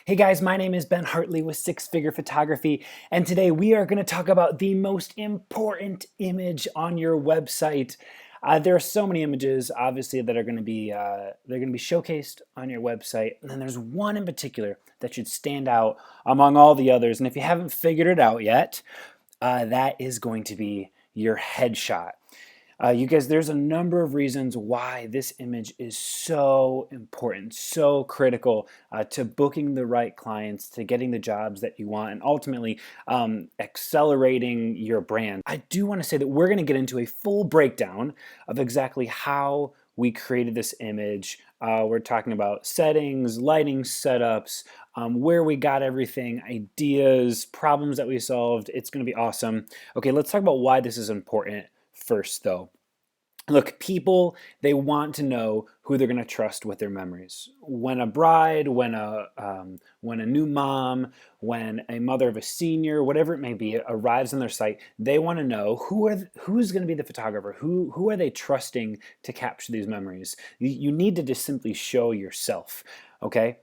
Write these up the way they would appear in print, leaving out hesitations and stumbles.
Hey guys, my name is Ben Hartley with Six Figure Photography, and today we are going to talk about the most important image on your website. There are so many images, obviously, that are going to be showcased on your website, and then there's one in particular that should stand out among all the others. And if you haven't figured it out yet, that is going to be your headshot. You guys, there's a number of reasons why this image is so important, so critical to booking the right clients, to getting the jobs that you want, and ultimately accelerating your brand. I do want to say that we're going to get into a full breakdown of exactly how we created this image. We're talking about settings, lighting setups, where we got everything, ideas, problems that we solved. It's going to be awesome. Okay, let's talk about why this is important first, though. Look, people, they want to know who they're going to trust with their memories. When a bride, when a new mom, when a mother of a senior, whatever it may be, arrives on their site, they want to know who's going to be the photographer. Who are they trusting to capture these memories? You need to just simply show yourself, okay?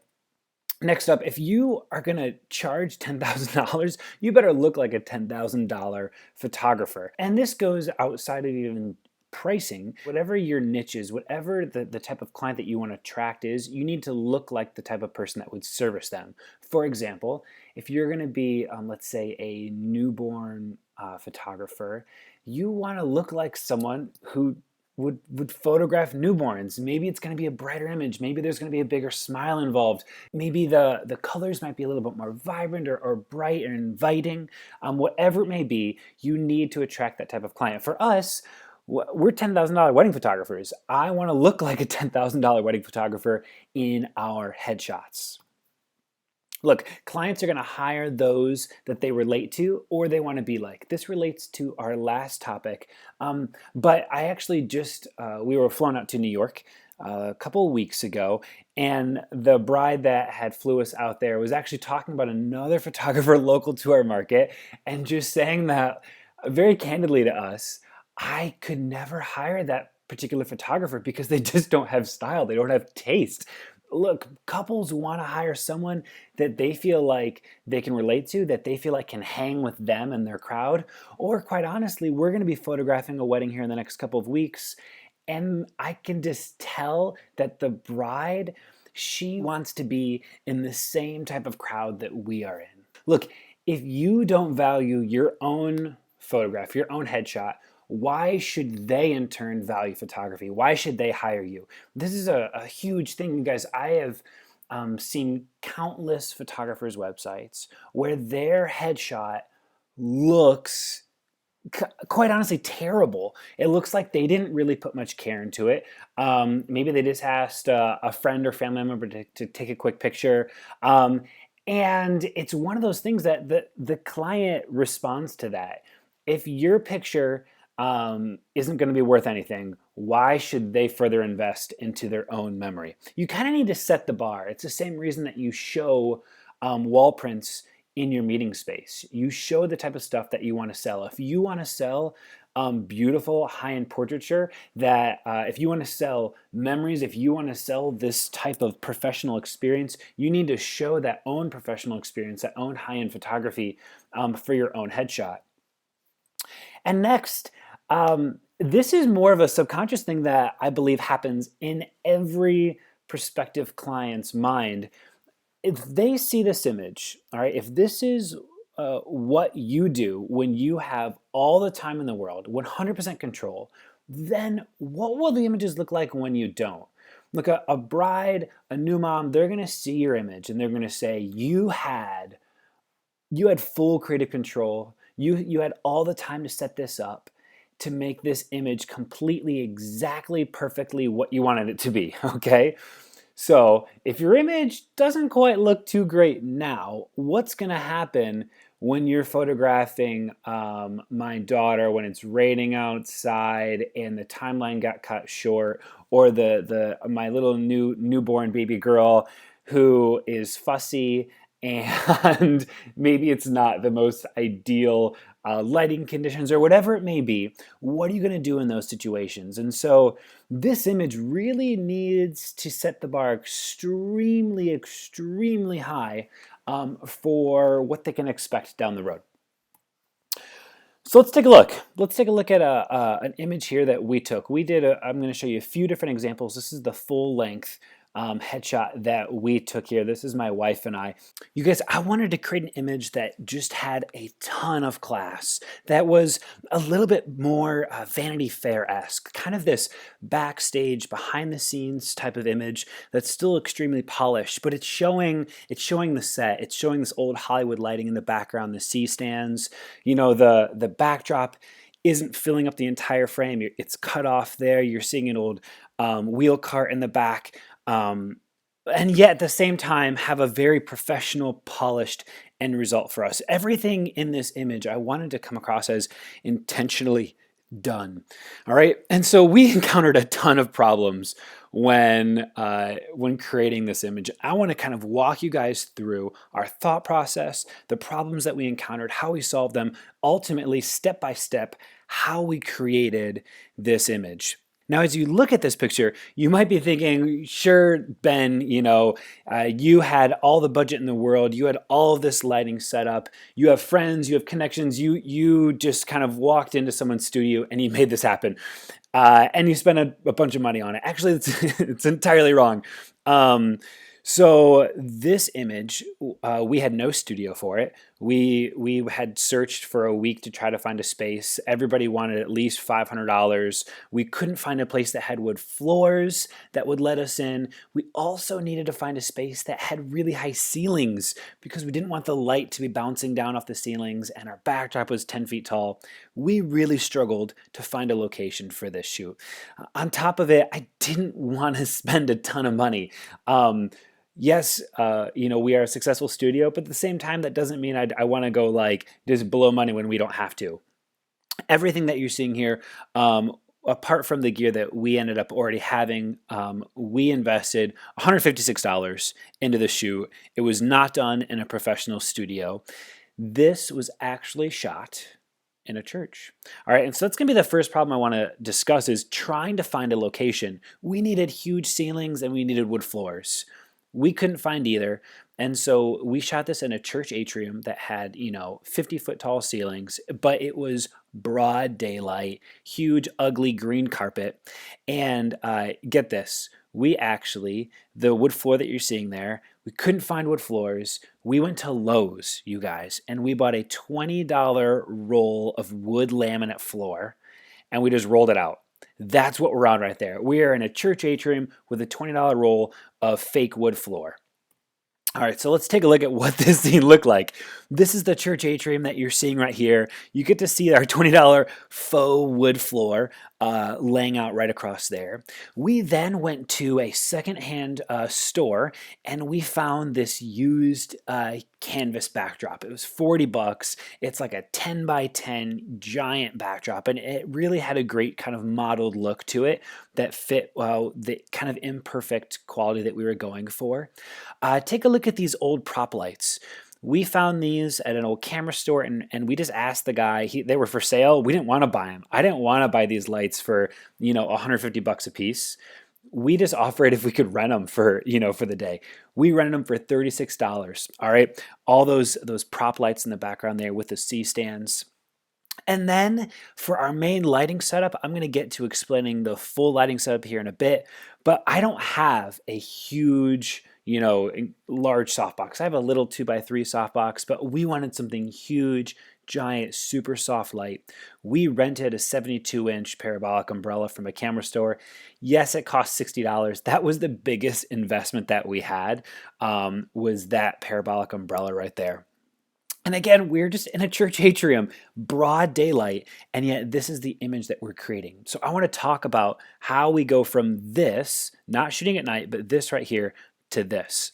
Next up, if you are going to charge $10,000, you better look like a $10,000 photographer. And this goes outside of even pricing. Whatever your niche is, whatever the type of client that you want to attract is, you need to look like the type of person that would service them. For example, if you're going to be, let's say, a newborn photographer, you want to look like someone who would photograph newborns. Maybe it's going to be a brighter image. Maybe there's going to be a bigger smile involved. Maybe the colors might be a little bit more vibrant or bright and inviting. Whatever it may be, you need to attract that type of client. For us, we're $10,000 wedding photographers. I want to look like a $10,000 wedding photographer in our headshots. Look, clients are going to hire those that they relate to or they want to be like. This relates to our last topic. But I actually we were flown out to New York a couple of weeks ago, and the bride that had flew us out there was actually talking about another photographer local to our market and just saying that very candidly to us, I could never hire that particular photographer because they just don't have style. They don't have taste. Look, couples want to hire someone that they feel like they can relate to, that they feel like can hang with them and their crowd. Or quite honestly, we're going to be photographing a wedding here in the next couple of weeks. And I can just tell that the bride, she wants to be in the same type of crowd that we are in. Look, if you don't value your own photograph, your own headshot, why should they in turn value photography? Why should they hire you? This is a huge thing, you guys. I have seen countless photographers' websites where their headshot looks quite honestly terrible. It looks like they didn't really put much care into it. Maybe they just asked a friend or family member to take a quick picture. And it's one of those things that the client responds to that. If your picture isn't going to be worth anything, why should they further invest into their own memory? You kind of need to set the bar. It's the same reason that you show wall prints in your meeting space. You show the type of stuff that you want to sell. If you want to sell beautiful high-end portraiture, if you want to sell memories, if you want to sell this type of professional experience, you need to show that own professional experience, that own high-end photography for your own headshot. And next, this is more of a subconscious thing that I believe happens in every prospective client's mind. If they see this image, all right, if this is what you do when you have all the time in the world, 100% control, then what will the images look like when you don't? Look, a bride, a new mom, they're going to see your image and they're going to say, you had full creative control. You had all the time to set this up, to make this image completely, exactly, perfectly what you wanted it to be, okay? So if your image doesn't quite look too great now, what's gonna happen when you're photographing my daughter when it's raining outside and the timeline got cut short, or my little newborn baby girl who is fussy and maybe it's not the most ideal lighting conditions or whatever it may be. What are you going to do in those situations? And so this image really needs to set the bar extremely, extremely high for what they can expect down the road. So let's take a look. Let's take a look at an image here that we took. I'm going to show you a few different examples. This is the full length headshot that we took here. This is my wife and I. You guys, I wanted to create an image that just had a ton of class, that was a little bit more Vanity Fair-esque, kind of this backstage, behind the scenes type of image that's still extremely polished, but it's showing the set. It's showing this old Hollywood lighting in the background, the C-stands, you know, the backdrop isn't filling up the entire frame. It's cut off there. You're seeing an old wheel cart in the back. And yet at the same time have a very professional, polished end result for us. Everything in this image I wanted to come across as intentionally done. All right, and so we encountered a ton of problems when creating this image. I want to kind of walk you guys through our thought process, the problems that we encountered, how we solved them, ultimately step by step, how we created this image. Now, as you look at this picture, you might be thinking, sure, Ben, you had all the budget in the world. You had all of this lighting set up. You have friends, you have connections. You just kind of walked into someone's studio and you made this happen. And you spent a bunch of money on it. Actually, it's entirely wrong. So this image, we had no studio for it. We had searched for a week to try to find a space. Everybody wanted at least $500. We couldn't find a place that had wood floors that would let us in. We also needed to find a space that had really high ceilings because we didn't want the light to be bouncing down off the ceilings, and our backdrop was 10 feet tall. We really struggled to find a location for this shoot. On top of it, I didn't want to spend a ton of money. Yes, we are a successful studio, but at the same time, that doesn't mean I want to go like just blow money when we don't have to. Everything that you're seeing here, apart from the gear that we ended up already having, we invested $156 into the shoot. It was not done in a professional studio. This was actually shot in a church. All right, and so that's going to be the first problem I want to discuss is trying to find a location. We needed huge ceilings and we needed wood floors. We couldn't find either. And so we shot this in a church atrium that had, 50-foot tall ceilings, but it was broad daylight, huge, ugly green carpet. And get this, the wood floor that you're seeing there, we couldn't find wood floors. We went to Lowe's, you guys, and we bought a $20 roll of wood laminate floor, and we just rolled it out. That's what we're on right there. We are in a church atrium with a $20 roll of fake wood floor. All right, so let's take a look at what this scene looked like. This is the church atrium that you're seeing right here. You get to see our $20 faux wood floor laying out right across there. We then went to a secondhand store and we found this used canvas backdrop. It was $40. It's like a 10 by 10 giant backdrop, and it really had a great kind of modeled look to it that fit the kind of imperfect quality that we were going for. Take a look at these old prop lights. We found these at an old camera store, and we just asked the guy. They were for sale. We didn't want to buy them. I didn't want to buy these lights for $150 a piece. We just offered if we could rent them for the day. We rented them for $36. All right, all those prop lights in the background there with the C stands. And then for our main lighting setup, I'm going to get to explaining the full lighting setup here in a bit, but I don't have a huge, large softbox. I have a little 2x3 softbox, but we wanted something huge, giant, super soft light. We rented a 72-inch parabolic umbrella from a camera store. Yes, it cost $60. That was the biggest investment that we had, was that parabolic umbrella right there. And again, we're just in a church atrium, broad daylight, and yet this is the image that we're creating. So I want to talk about how we go from this, not shooting at night, but this right here, to this.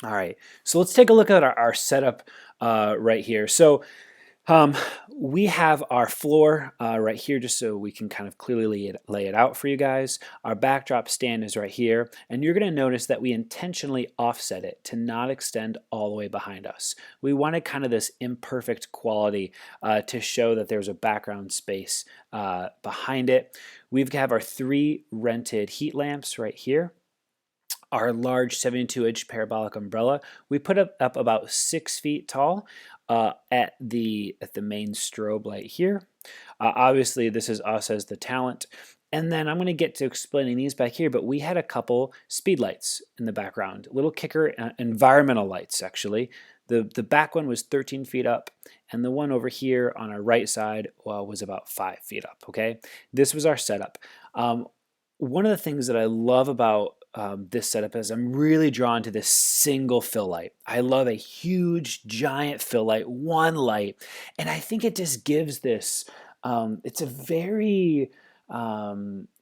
All right, so let's take a look at our setup right here. So Um, we have our floor right here just so we can kind of clearly lay it out for you guys. Our backdrop stand is right here, and you're going to notice that we intentionally offset it to not extend all the way behind us. We wanted kind of this imperfect quality to show that there's a background space behind it. We have our 3 rented heat lamps right here. Our large 72-inch parabolic umbrella. We put it up about 6 feet tall at the main strobe light here. Obviously, this is us as the talent. And then I'm going to get to explaining these back here, but we had a couple speed lights in the background, little kicker environmental lights actually. The back one was 13 feet up, and the one over here on our right side was about 5 feet up. Okay, this was our setup. One of the things that I love about this setup is I'm really drawn to this single fill light. I love a huge, giant fill light, one light, and I think it just gives this. It's a very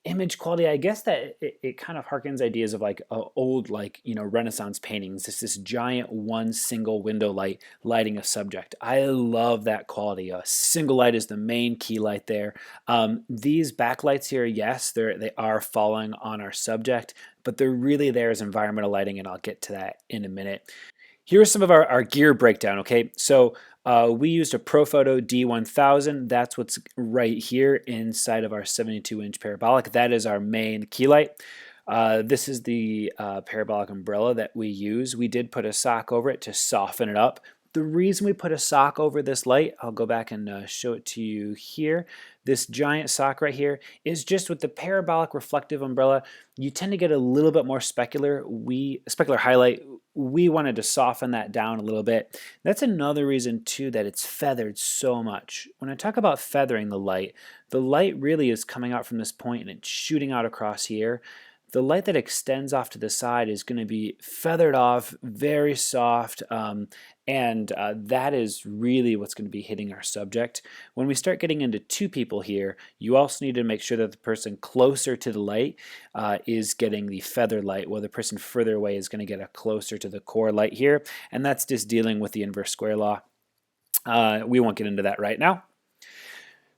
image quality. I guess that it kind of harkens ideas of like old, like Renaissance paintings. It's this giant one single window light lighting a subject. I love that quality. A single light is the main key light there. These backlights here, yes, they are falling on our subject, but they're really there as environmental lighting, and I'll get to that in a minute. Here's some of our gear breakdown, okay? So we used a Profoto D1000. That's what's right here inside of our 72-inch parabolic. That is our main key light. This is the parabolic umbrella that we use. We did put a sock over it to soften it up. The reason we put a sock over this light, I'll go back and show it to you here. This giant sock right here is just with the parabolic reflective umbrella, you tend to get a little bit more specular highlight. We wanted to soften that down a little bit. That's another reason too that it's feathered so much. When I talk about feathering the light really is coming out from this point and it's shooting out across here. The light that extends off to the side is going to be feathered off, very soft, and that is really what's going to be hitting our subject. When we start getting into 2 people here, you also need to make sure that the person closer to the light is getting the feathered light, while the person further away is going to get a closer to the core light here, and that's just dealing with the inverse square law. We won't get into that right now.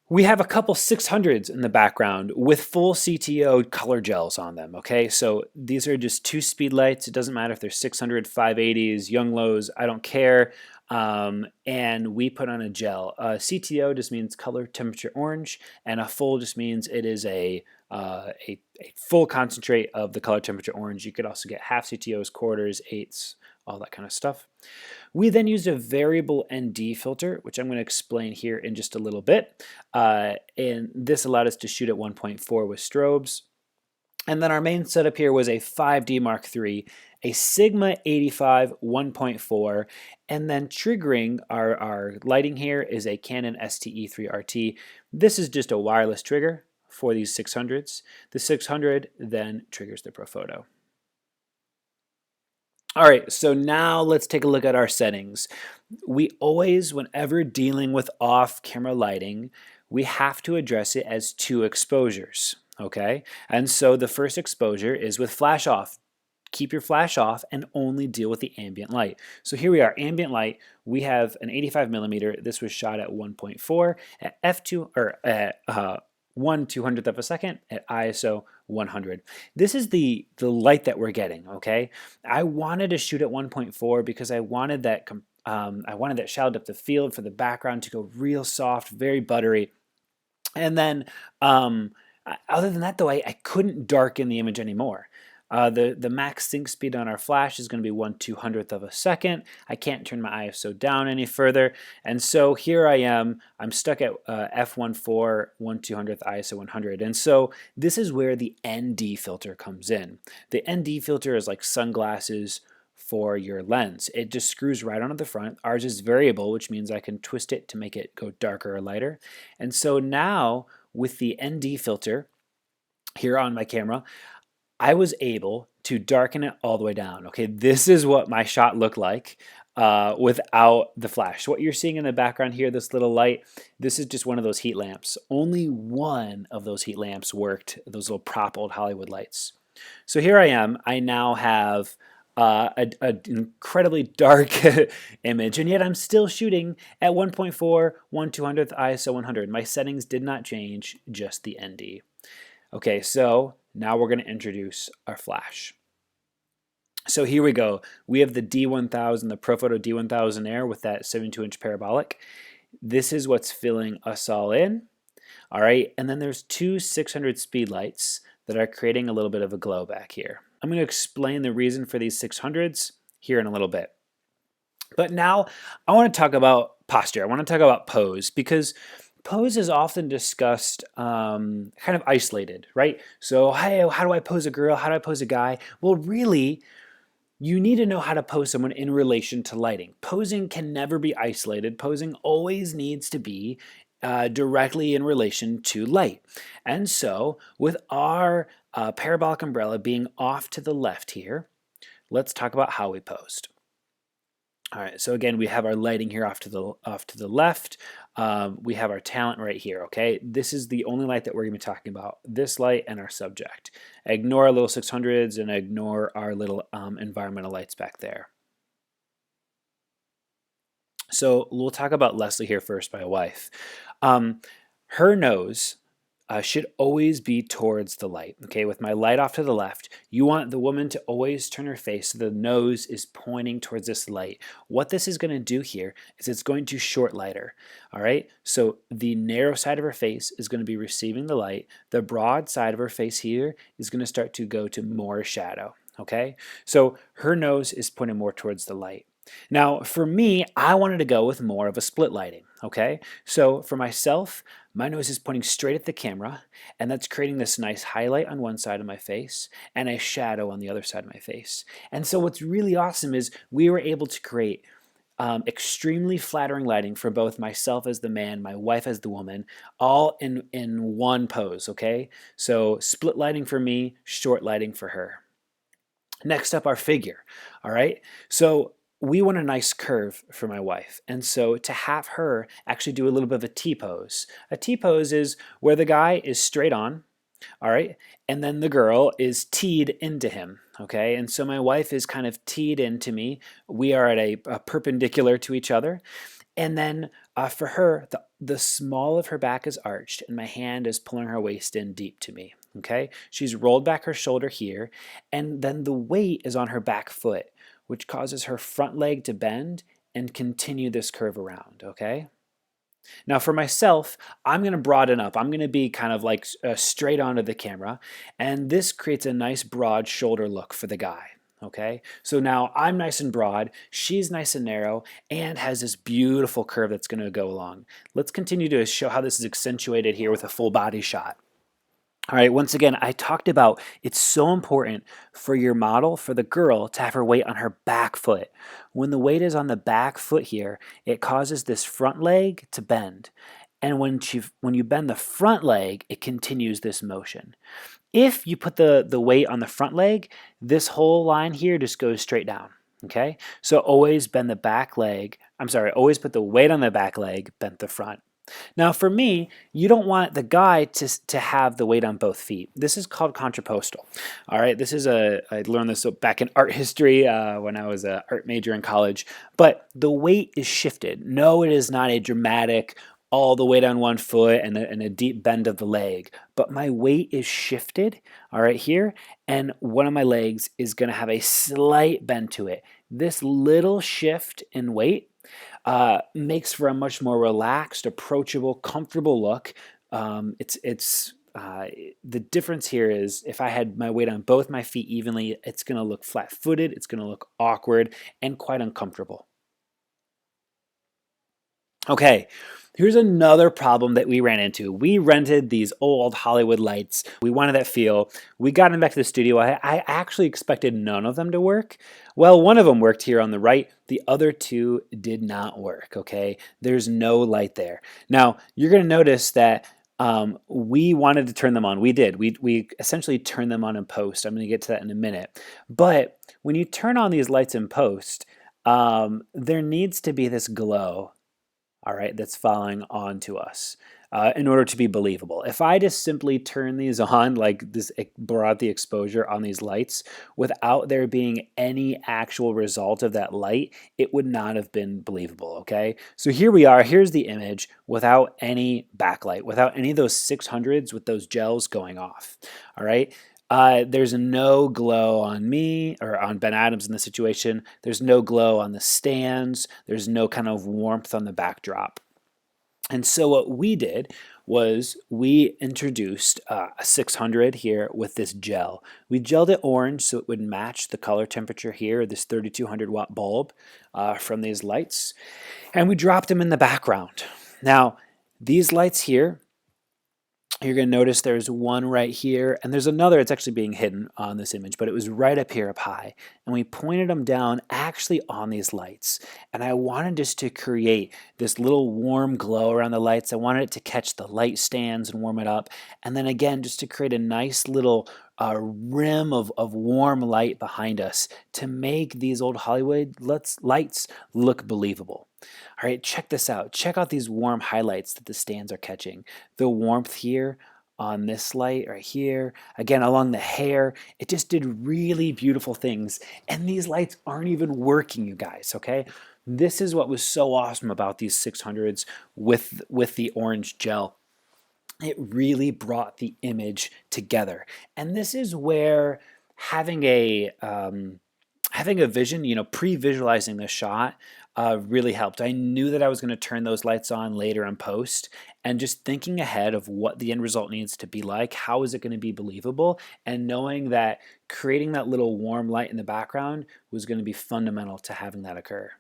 We have a couple 600s in the background with full CTO color gels on them, okay? So these are just 2 speed lights. It doesn't matter if they're 600, 580s, young lows, I don't care. And we put on a gel. CTO just means color temperature orange, and a full just means it is a full concentrate of the color temperature orange. You could also get half CTOs, quarters, eighths, all that kind of stuff. We then used a variable ND filter, which I'm going to explain here in just a little bit. And this allowed us to shoot at 1.4 with strobes. And then our main setup here was a 5D Mark III, a Sigma 85 1.4, and then triggering our lighting here is a Canon STE3RT. This is just a wireless trigger for these 600s. The 600 then triggers the Profoto. All right, so now let's take a look at our settings. We always, whenever dealing with off-camera lighting, we have to address it as 2 exposures, okay? And so the first exposure is with flash off. Keep your flash off and only deal with the ambient light. So here we are, ambient light. We have an 85 millimeter. This was shot at 1.4 at f2 or at 1/200th of a second at ISO 100. This is the light that we're getting, okay? I wanted to shoot at 1.4 because I wanted that shallow depth of field for the background to go real soft, very buttery. And then other than that though, I couldn't darken the image anymore. The max sync speed on our flash is going to be 1/200th of a second. I can't turn my ISO down any further. And so here I am. I'm stuck at f1.4, 1/200th ISO 100. And so this is where the ND filter comes in. The ND filter is like sunglasses for your lens. It just screws right onto the front. Ours is variable, which means I can twist it to make it go darker or lighter. And so now with the ND filter here on my camera, I was able to darken it all the way down. Okay, this is what my shot looked like without the flash. What you're seeing in the background here, this little light, this is just one of those heat lamps. Only one of those heat lamps worked, those little prop old Hollywood lights. So here I am. I now have an incredibly dark image, and yet I'm still shooting at 1.4, 1/200th ISO 100. My settings did not change, just the ND. Okay, so now we're going to introduce our flash. So here we go. We have the D1000, the Profoto D1000 Air with that 72-inch parabolic. This is what's filling us all in. All right, and then there's two 600 speed lights that are creating a little bit of a glow back here. I'm going to explain the reason for these 600s here in a little bit. But now I want to talk about posture. I want to talk about pose, because pose is often discussed kind of isolated, right? So, hey, how do I pose a girl? How do I pose a guy? Well, really, you need to know how to pose someone in relation to lighting. Posing can never be isolated. Posing always needs to be directly in relation to light. And so with our parabolic umbrella being off to the left here, let's talk about how we posed. All right, so again, we have our lighting here off to the left. We have our talent right here, okay? This is the only light that we're gonna be talking about, this light and our subject. Ignore our little 600s and ignore our little environmental lights back there. So we'll talk about Leslie here first, my wife. Her nose should always be towards the light. Okay, with my light off to the left, you want the woman to always turn her face so the nose is pointing towards this light. What this is going to do here is it's going to short light her. All right, so the narrow side of her face is going to be receiving the light. The broad side of her face here is going to start to go to more shadow. Okay, so her nose is pointing more towards the light. Now, for me, I wanted to go with more of a split lighting, okay? So for myself, my nose is pointing straight at the camera, and that's creating this nice highlight on one side of my face and a shadow on the other side of my face. And so what's really awesome is we were able to create extremely flattering lighting for both myself as the man, my wife as the woman, all in one pose, okay? So split lighting for me, short lighting for her. Next up, our figure, all right? So we want a nice curve for my wife. And so to have her actually do a little bit of a T-pose. A T-pose is where the guy is straight on, all right? And then the girl is teed into him, okay? And so my wife is kind of teed into me. We are at a perpendicular to each other. And then for her, the small of her back is arched and my hand is pulling her waist in deep to me, okay? She's rolled back her shoulder here, and then the weight is on her back foot, which causes her front leg to bend and continue this curve around, okay? Now for myself, I'm going to broaden up. I'm going to be kind of like straight onto the camera, and this creates a nice broad shoulder look for the guy. Okay, so now I'm nice and broad, she's nice and narrow, and has this beautiful curve that's going to go along. Let's continue to show how this is accentuated here with a full body shot. All right, once again, I talked about it's so important for your model, for the girl, to have her weight on her back foot. When the weight is on the back foot here, it causes this front leg to bend. And when you bend the front leg, it continues this motion. If you put the weight on the front leg, this whole line here just goes straight down. Okay, so always bend the back leg. Always put the weight on the back leg, bend the front. Now for me, you don't want the guy to have the weight on both feet. This is called contrapostal. All right, I learned this back in art history when I was an art major in college, but the weight is shifted. No, it is not a dramatic, all the weight on one foot and a deep bend of the leg, but my weight is shifted, all right, here, and one of my legs is gonna have a slight bend to it. This little shift in weight makes for a much more relaxed, approachable, comfortable look. The difference here is if I had my weight on both my feet evenly, it's going to look flat-footed, it's going to look awkward, and quite uncomfortable. Okay, here's another problem that we ran into. We rented these old Hollywood lights. We wanted that feel. We got them back to the studio. I actually expected none of them to work. Well, one of them worked here on the right. The other two did not work, okay? There's no light there. Now, you're going to notice that we wanted to turn them on. We did. We essentially turned them on in post. I'm going to get to that in a minute. But when you turn on these lights in post, there needs to be this glow, all right, that's falling onto us. in order to be believable. If I just simply turn these on, like this, brought the exposure on these lights without there being any actual result of that light, it would not have been believable, okay? So here we are, here's the image without any backlight, without any of those 600s with those gels going off, all right? There's no glow on me or on Ben Adams in this situation. There's no glow on the stands. There's no kind of warmth on the backdrop. And so what we did was we introduced a 600 here with this gel. We gelled it orange so it would match the color temperature here, this 3200 watt bulb from these lights. And we dropped them in the background. Now, these lights here, you're going to notice there's one right here, and there's another. It's actually being hidden on this image, but it was right up here up high. And we pointed them down actually on these lights. And I wanted just to create this little warm glow around the lights. I wanted it to catch the light stands and warm it up. And then again, just to create a nice little rim of warm light behind us to make these old Hollywood lights look believable. All right, check this out. Check out these warm highlights that the stands are catching. The warmth here on this light right here, again along the hair, it just did really beautiful things. And these lights aren't even working, you guys, okay? This is what was so awesome about these 600s with the orange gel. It really brought the image together. And this is where having a vision, pre-visualizing the shot really helped. I knew that I was going to turn those lights on later in post, and just thinking ahead of what the end result needs to be like, how is it going to be believable, and knowing that creating that little warm light in the background was going to be fundamental to having that occur.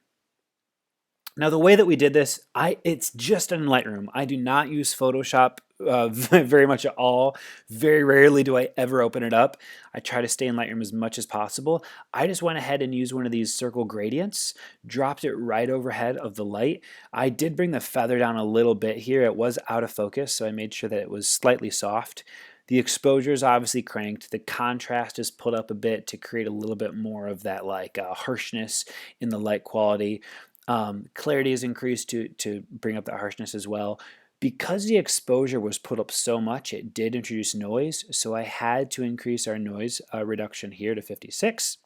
Now, the way that we did this, it's just in Lightroom. I do not use Photoshop very much at all. Very rarely do I ever open it up. I try to stay in Lightroom as much as possible. I just went ahead and used one of these circle gradients, dropped it right overhead of the light. I did bring the feather down a little bit here. It was out of focus, so I made sure that it was slightly soft. The exposure is obviously cranked. The contrast is put up a bit to create a little bit more of that harshness in the light quality. Clarity is increased to bring up that harshness as well. Because the exposure was put up so much, it did introduce noise, so I had to increase our noise reduction here to 56.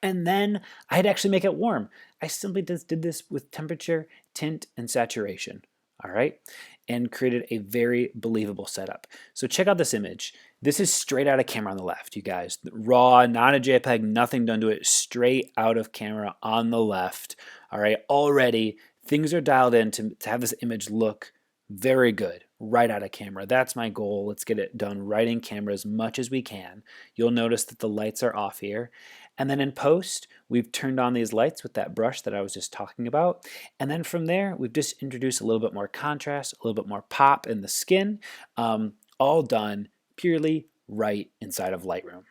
And then I had to actually make it warm. I simply just did this with temperature, tint, and saturation, all right? And created a very believable setup. So check out this image. This is straight out of camera on the left, you guys. Raw, not a JPEG, nothing done to it, straight out of camera on the left. All right, already things are dialed in to have this image look very good right out of camera. That's my goal. Let's get it done right in camera as much as we can. You'll notice that the lights are off here. And then in post, we've turned on these lights with that brush that I was just talking about. And then from there, we've just introduced a little bit more contrast, a little bit more pop in the skin, all done purely right inside of Lightroom.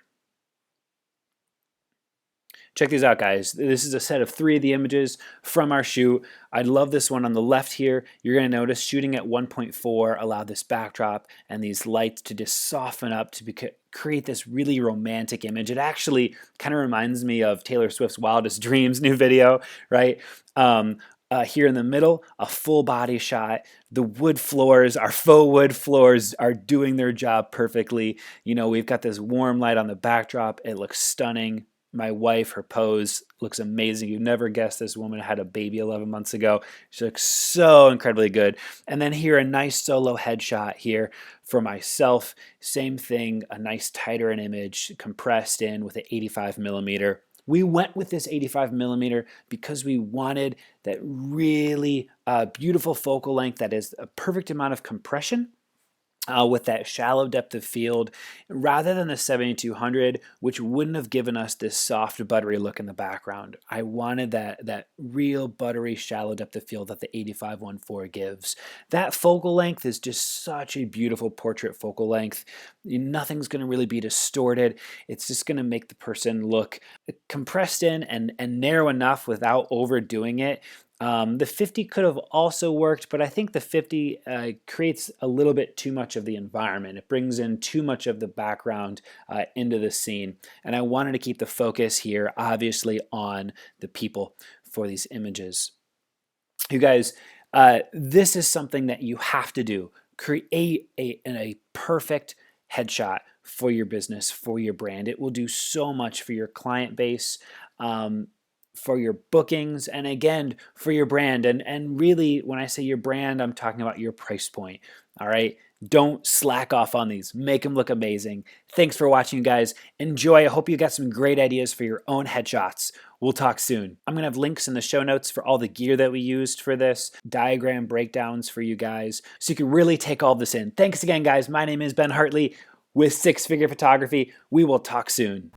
Check these out, guys. This is a set of 3 of the images from our shoot. I love this one on the left here. You're going to notice shooting at 1.4 allowed this backdrop and these lights to just soften up to create this really romantic image. It actually kind of reminds me of Taylor Swift's Wildest Dreams new video, right? Here in the middle, a full body shot. The wood floors, our faux wood floors, are doing their job perfectly. We've got this warm light on the backdrop. It looks stunning. My wife, her pose looks amazing. You'd never guess this woman had a baby 11 months ago. She looks so incredibly good. And then here, a nice solo headshot here for myself. Same thing, a nice tighter in image, compressed in with an 85 millimeter. We went with this 85 millimeter because we wanted that really beautiful focal length that is a perfect amount of compression with that shallow depth of field, rather than the 7200, which wouldn't have given us this soft, buttery look in the background. I wanted that real buttery, shallow depth of field that the 8514 gives. That focal length is just such a beautiful portrait focal length. Nothing's going to really be distorted. It's just going to make the person look compressed in and narrow enough without overdoing it. The 50 could have also worked, but I think the 50 creates a little bit too much of the environment. It brings in too much of the background into the scene. And I wanted to keep the focus here, obviously, on the people for these images. You guys, This is something that you have to do. Create a perfect headshot for your business, for your brand. It will do so much for your client base, um, for your bookings, and again, for your brand. And really, when I say your brand, I'm talking about your price point. All right. Don't slack off on these. Make them look amazing. Thanks for watching, guys. Enjoy. I hope you got some great ideas for your own headshots. We'll talk soon. I'm going to have links in the show notes for all the gear that we used for this, diagram breakdowns for you guys, so you can really take all this in. Thanks again, guys. My name is Ben Hartley with Six Figure Photography. We will talk soon.